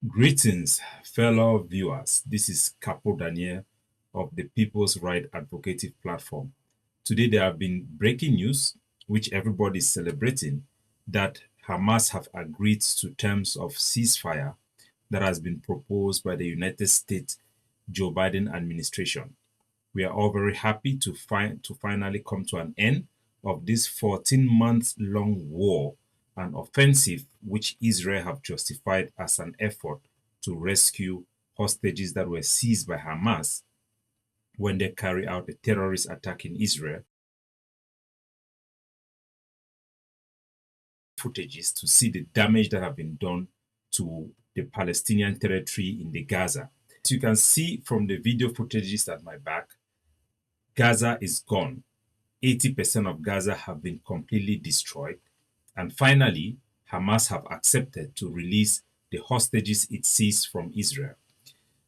Greetings, fellow viewers. This is Capo Daniel of the People's Right Advocative Platform. Today, there have been breaking news, which everybody is celebrating, that Hamas have agreed to terms of ceasefire that has been proposed by the United States Joe Biden administration. We are all very happy to finally come to an end of this 14 months long war and offensive which Israel have justified as an effort to rescue hostages that were seized by Hamas when they carry out a terrorist attack in Israel. Footages to see the damage that have been done to the Palestinian territory in the Gaza. As you can see from the video footages at my back, Gaza is gone. 80% of Gaza have been completely destroyed. And finally, Hamas have accepted to release the hostages it seized from Israel.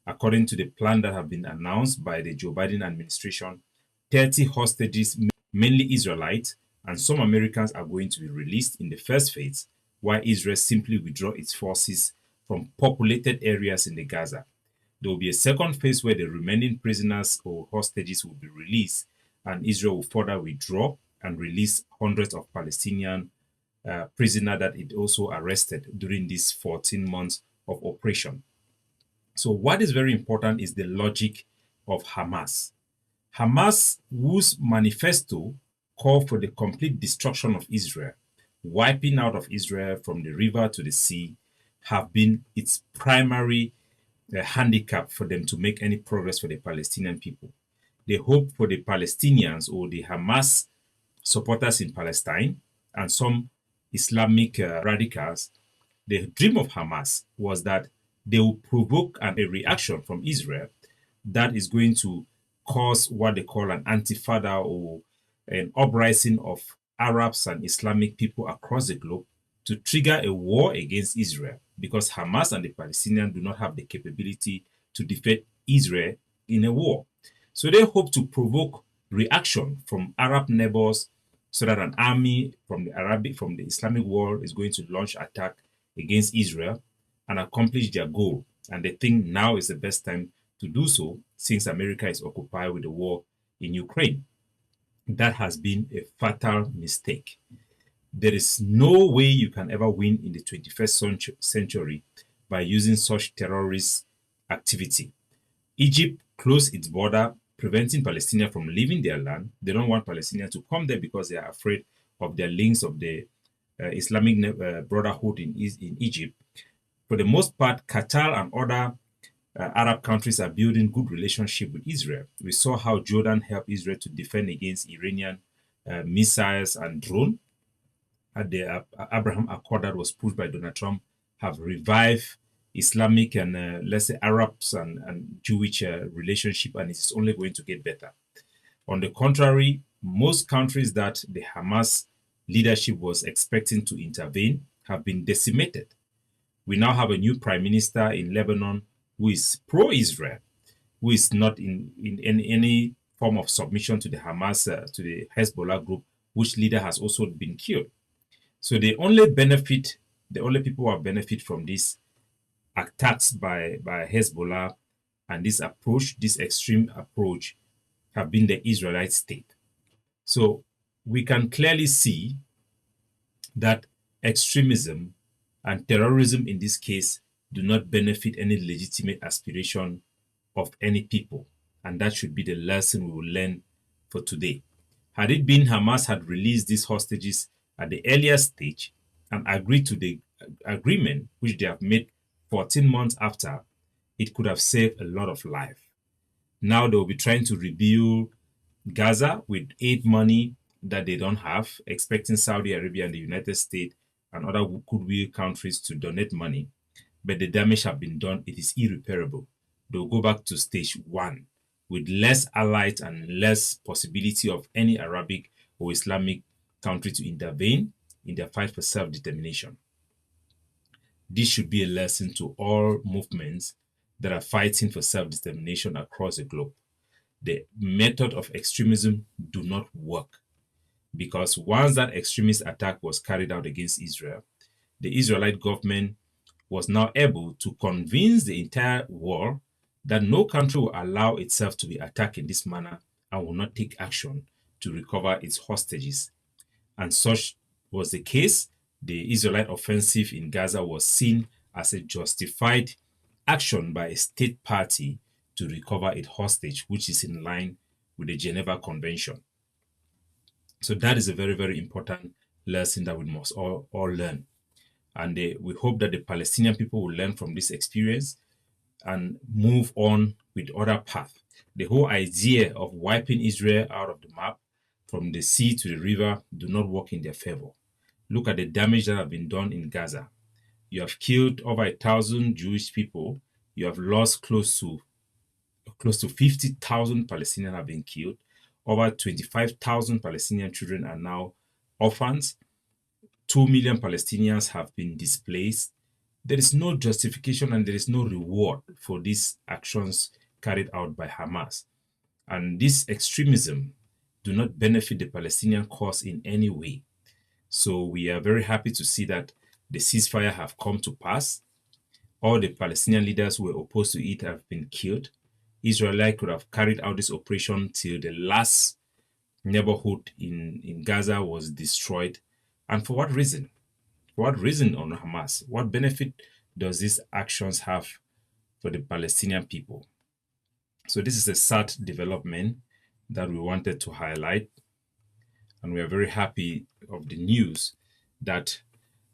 According to the plan that have been announced by the Joe Biden administration, 30 hostages, mainly Israelites, and some Americans are going to be released in the first phase, while Israel simply withdraw its forces from populated areas in the Gaza. There will be a second phase where the remaining prisoners or hostages will be released, and Israel will further withdraw and release hundreds of Palestinian prisoners that it also arrested during these 14 months of operation. So what is very important is the logic of Hamas. Hamas, whose manifesto called for the complete destruction of Israel, wiping out of Israel from the river to the sea, have been its primary handicap for them to make any progress for the Palestinian people. They hope for the Palestinians or the Hamas supporters in Palestine and some Islamic radicals. The dream of Hamas was that they will provoke a reaction from Israel that is going to cause what they call an intifada or an uprising of Arabs and Islamic people across the globe to trigger a war against Israel, because Hamas and the Palestinians do not have the capability to defeat Israel in a war. So they hope to provoke reaction from Arab neighbors so that an army from the Islamic world is going to launch attack against Israel and accomplish their goal. And they think now is the best time to do so, since America is occupied with the war in Ukraine. That has been a fatal mistake. There is no way you can ever win in the 21st century by using such terrorist activity. Egypt closed its border, preventing Palestinians from leaving their land. They don't want Palestinians to come there because they are afraid of their links of the Islamic Brotherhood in Egypt. For the most part, Qatar and other Arab countries are building good relationship with Israel. We saw how Jordan helped Israel to defend against Iranian missiles and drones. The Abraham Accord that was pushed by Donald Trump have revived Islamic and let's say Arabs and Jewish relationship, and it's only going to get better. On the contrary, most countries that the Hamas leadership was expecting to intervene have been decimated. We now have a new prime minister in Lebanon who is pro-Israel, who is not in any form of submission to the Hamas, to the Hezbollah group, which leader has also been killed. So the only people who have benefit from these attacks by Hezbollah and this approach, this extreme approach, have been the Israelite state. So we can clearly see that extremism and terrorism in this case do not benefit any legitimate aspiration of any people. And that should be the lesson we will learn for today. Had it been Hamas had released these hostages at the earlier stage and agreed to the agreement which they have made 14 months after, it could have saved a lot of life. Now they will be trying to rebuild Gaza with aid money that they don't have, expecting Saudi Arabia and the United States and other goodwill countries to donate money. But the damage has been done. It is irreparable. They'll go back to stage one with less allies and less possibility of any Arabic or Islamic country to intervene in their fight for self-determination. This should be a lesson to all movements that are fighting for self-determination across the globe. The method of extremism do not work, because once that extremist attack was carried out against Israel, the Israelite government was now able to convince the entire world that no country will allow itself to be attacked in this manner and will not take action to recover its hostages. And such was the case. The Israelite offensive in Gaza was seen as a justified action by a state party to recover its hostage, which is in line with the Geneva Convention. So that is a very, very important lesson that we must all learn. And we hope that the Palestinian people will learn from this experience and move on with other paths. The whole idea of wiping Israel out of the map from the sea to the river do not work in their favor. Look at the damage that have been done in Gaza. You have killed over 1,000 Jewish people. You have lost close to 50,000 Palestinians have been killed. Over 25,000 Palestinian children are now orphans. 2 million Palestinians have been displaced. There is no justification and there is no reward for these actions carried out by Hamas. And this extremism do not benefit the Palestinian cause in any way. So we are very happy to see that the ceasefire have come to pass. All the Palestinian leaders who were opposed to it have been killed. Israelites could have carried out this operation till the last neighborhood in Gaza was destroyed. And for what reason? For what reason on Hamas? What benefit does these actions have for the Palestinian people? So this is a sad development that we wanted to highlight. And we are very happy of the news that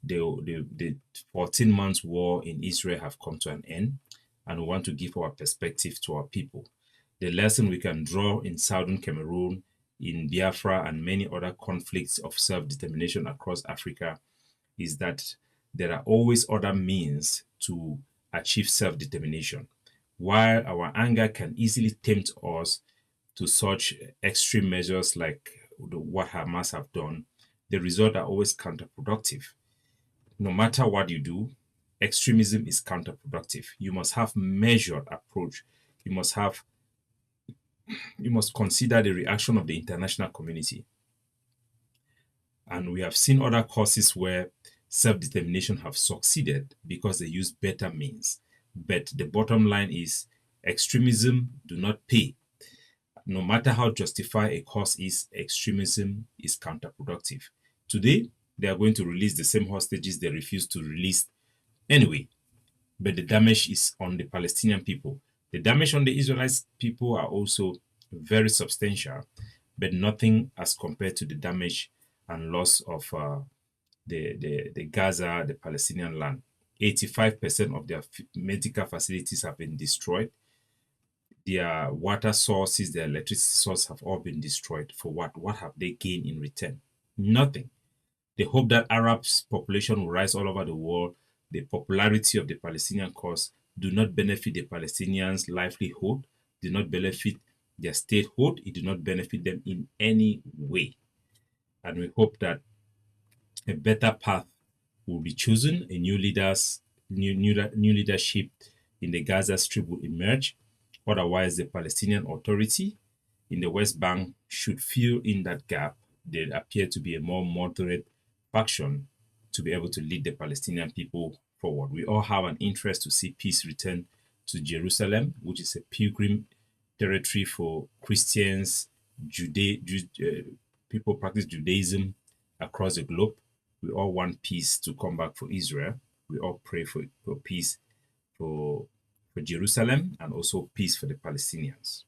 the 14 months war in Israel have come to an end. And we want to give our perspective to our people. The lesson we can draw in Southern Cameroon, in Biafra, and many other conflicts of self-determination across Africa is that there are always other means to achieve self-determination. While our anger can easily tempt us to such extreme measures like what Hamas have done, the results are always counterproductive. No matter what you do, extremism is counterproductive. You must have measured approach. You must consider the reaction of the international community. And we have seen other causes where self-determination have succeeded because they use better means. But the bottom line is extremism do not pay. No matter how justified a cause is, extremism is counterproductive. Today, they are going to release the same hostages they refused to release anyway. But the damage is on the Palestinian people. The damage on the Israelite people are also very substantial, but nothing as compared to the damage and loss of the Gaza, the Palestinian land. 85% of their medical facilities have been destroyed. Their water sources, their electricity sources have all been destroyed. For what? What have they gained in return? Nothing. They hope that Arabs' population will rise all over the world. The popularity of the Palestinian cause do not benefit the Palestinians' livelihood, do not benefit their statehood, it do not benefit them in any way. And we hope that a better path will be chosen, a new leadership in the Gaza Strip will emerge. Otherwise, the Palestinian Authority in the West Bank should fill in that gap. They appear to be a more moderate faction to be able to lead the Palestinian people forward. We all have an interest to see peace return to Jerusalem, which is a pilgrim territory for Christians, people practice Judaism across the globe. We all want peace to come back for Israel. We all pray for peace for Jerusalem and also peace for the Palestinians.